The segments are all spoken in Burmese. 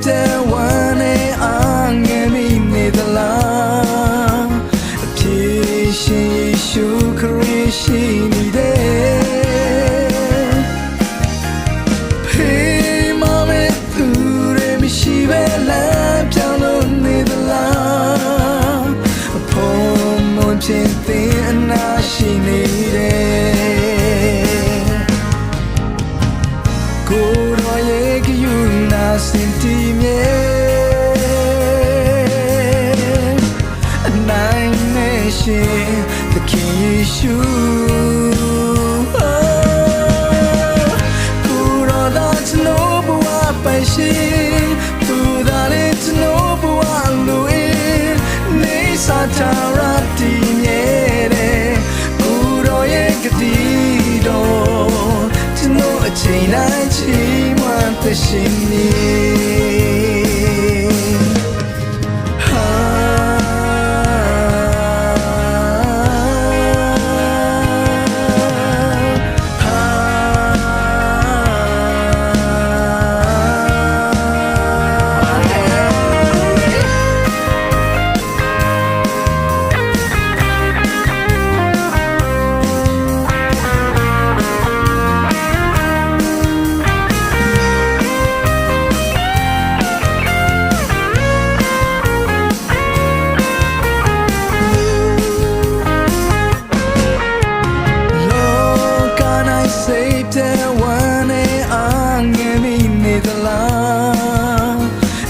တဲ့ဝမ်းနဲ့အာငယ်မိနေသလားအဖြစ်ရှင်ယေရှုခရစ်ရှိနေတယ်ဖေးမမဲ့သူတွေမရှိပဲလမ်းပြောင်းလို့နေသလားဖုံးမွန်ဖြစ်တဲ့အနာရှိနေတယ်ကိုယ်တော်ရဲ့ကယူနာစင်တီမြဲအနိုင်နဲ့ရှင်သခင်ယေရှုကိုယ်တော်သာကျွန်တော်ဘဝပိုင်ရှင်သူသာလေကျွန်တော်ဘဝလူရင်းနေစာချရတည်မြဲတယ်ကိုယ်တော်ရဲ့ဂတိတော်ကျွန်တော်အချိန်တိုင်းချီးမွမ်းသရှင်နေတဲ့ဝမ်းနဲ့အာငယ်မိနေသလား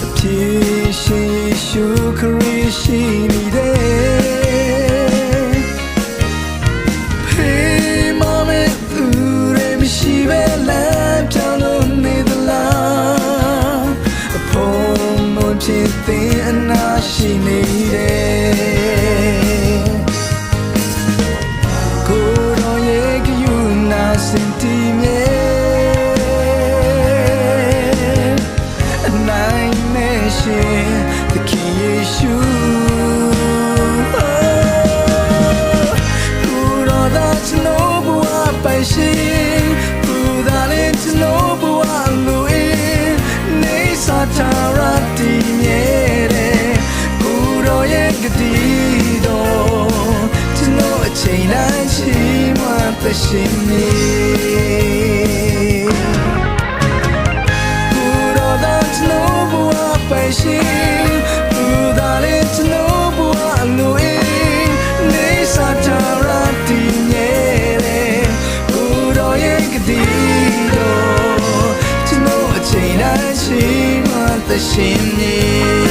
အဖြစ်ရှင်ယေရှုခရစ်ရှိနေတယ်ဖေးမမဲ့သူတွေမရှိပဲလမ်းပြောင်းလို့နေသလားအဖို့မဖြစ်တဲ့အနာရှိနေတယ်ကိုယ်တော်ရဲ့ကယူနာစင်တီမြဲအနိုင်နဲ့ရှင်သခင်ယေရှုကိုယ်တော်သာကျွန်တော်ဘဝပိုင်ရှင်သူသာလေကျွန်တော်ဘဝလူရင်းနေစာချရတည်မြဲတယ်ကိုယ်တော်ရဲ့ဂတိတော်ကျွန်တော်အချိန်တိုင်းချီးမွမ်းသရှင်နေကိုယ်တော်သာကျွန်တော်ဘဝပိုင်ရှင်သူသာလေကျွန်တော်ဘဝလူရင်းနေစာချရတည်မြဲတယ်ကိုယ်တော်ရဲ့ဂတိတော်ကျွန်တော်အချိန်တိုင်းချီးမွမ်းသရှင်နေ